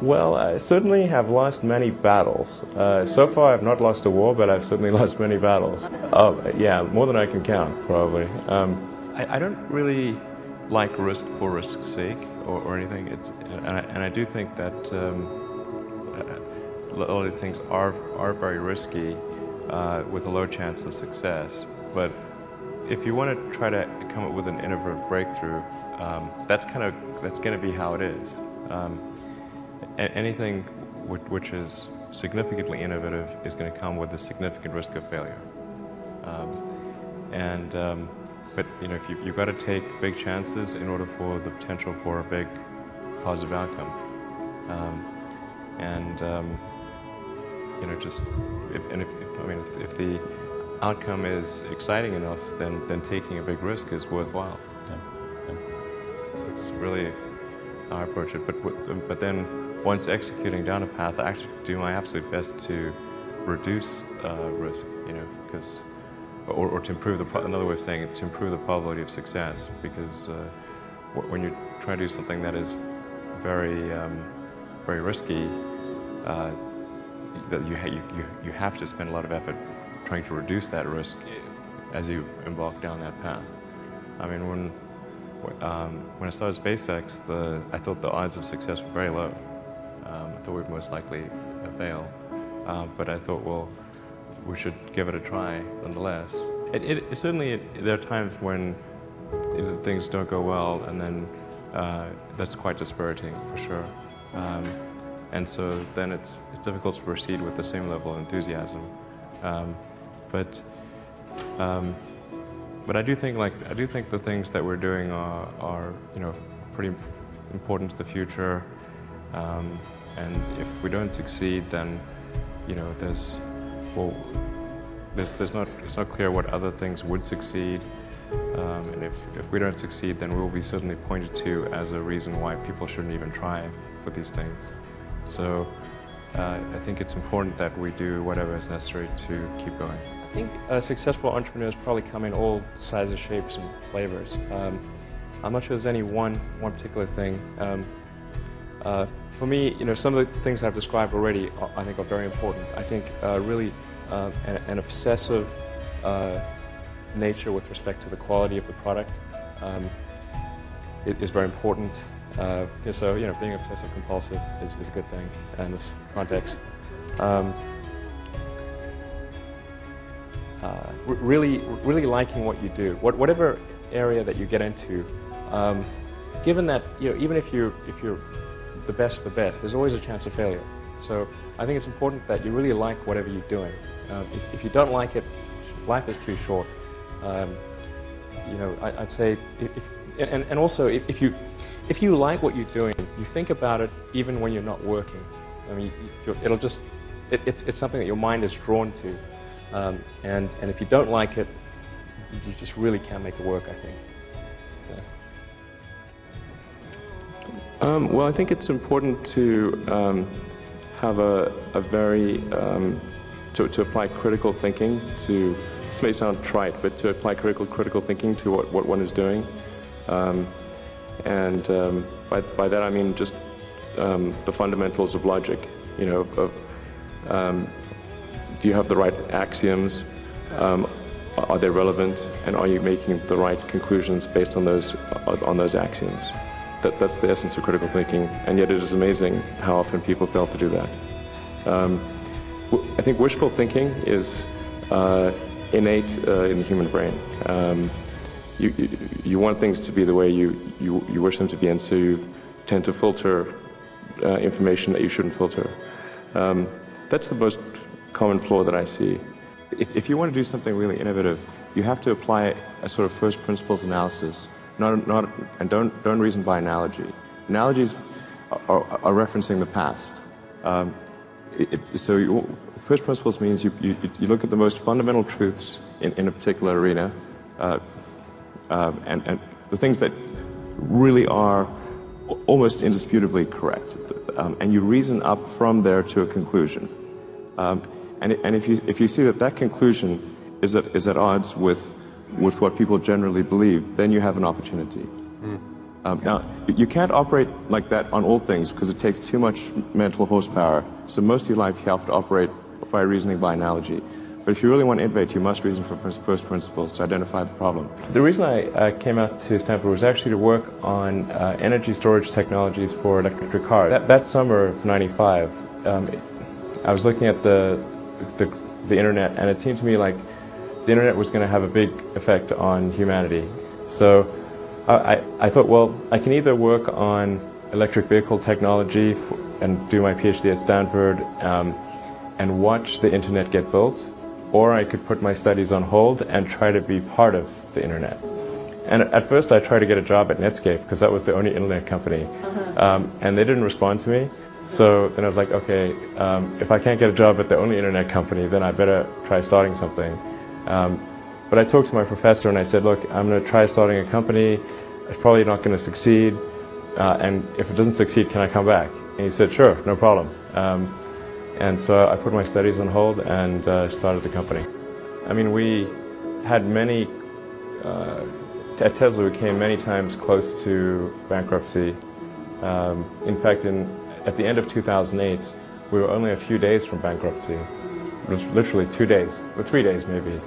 Well, I certainly have lost many battles. So far I've not lost a war, but I've certainly lost many battles. Oh, yeah, more than I can count, probably. I don't really like risk for risk's sake or anything. And I do think that a lot of things are very risky with a low chance of success. But if you want to try to come up with an innovative breakthrough, that's going to be how it is. Anything which is significantly innovative is going to come with a significant risk of failure. But if you've got to take big chances in order for the potential for a big positive outcome. If the outcome is exciting enough, then taking a big risk is worthwhile. It's really how I approach it. But then once executing down a path, I actually do my absolute best to reduce risk. Or to improve another way of saying it, to improve the probability of success. Because when you try to do something that is very risky, that you have to spend a lot of effort trying to reduce that risk as you embark down that path. I mean, when I started SpaceX, I thought the odds of success were very low. I thought we'd most likely fail, but I thought, well, we should give it a try nonetheless. Certainly there are times when things don't go well, and then that's quite dispiriting for sure. And so then it's difficult to proceed with the same level of enthusiasm. But I do think the things that we're doing are pretty important to the future. And if we don't succeed, then it's not clear what other things would succeed. And if we don't succeed, then we'll be certainly pointed to as a reason why people shouldn't even try for these things. So I think it's important that we do whatever is necessary to keep going. I think successful entrepreneurs probably come in all sizes, shapes, and flavors. I'm not sure there's any one particular thing. For me, some of the things I've described already, I think, are very important. I think really an obsessive nature with respect to the quality of the product is very important. So being obsessive compulsive is a good thing in this context. Really liking what you do, whatever area that you get into. Given that even if you're the best, there's always a chance of failure. So I think it's important that you really like whatever you're doing. If you don't like it, life is too short. I'd say and also if you like what you're doing, you think about it even when you're not working. I mean, it's something that your mind is drawn to. And if you don't like it, you just really can't make it work, I think. Well, I think it's important to have a very to apply critical thinking to. This may sound trite, but to apply critical thinking to what one is doing, and by that I mean just the fundamentals of logic. Do you have the right axioms? Are they relevant? And are you making the right conclusions based on those axioms? That's the essence of critical thinking, and yet it is amazing how often people fail to do that. I think wishful thinking is innate in the human brain. You want things to be the way you wish them to be, and so you tend to filter information that you shouldn't filter. That's the most common flaw that I see. If you want to do something really innovative, you have to apply a sort of first principles analysis, and don't reason by analogy. Analogies are referencing the past. First principles means you look at the most fundamental truths in a particular arena, and the things that really are almost indisputably correct, and you reason up from there to a conclusion. And if you see that conclusion is at odds with what people generally believe, then you have an opportunity. Now, you can't operate like that on all things because it takes too much mental horsepower. So most of your life you have to operate by reasoning by analogy. But if you really want to innovate, you must reason from first principles to identify the problem. The reason I came out to Stanford was actually to work on energy storage technologies for electric cars. That summer of '95, I was looking at the internet, and it seemed to me like the internet was going to have a big effect on humanity. So I thought, well, I can either work on electric vehicle technology and do my PhD at Stanford and watch the internet get built, or I could put my studies on hold and try to be part of the internet. And at first I tried to get a job at Netscape because that was the only internet company, and they didn't respond to me. So then I was like, okay, if I can't get a job at the only internet company, then I better try starting something. But I talked to my professor and I said, look, I'm going to try starting a company. It's probably not going to succeed, and if it doesn't succeed, can I come back? And he said, sure, no problem. And so I put my studies on hold and started the company. I mean, we had many, at Tesla we came many times close to bankruptcy. In fact, at the end of 2008, we were only a few days from bankruptcy. It was literally 2 days, or 3 days maybe.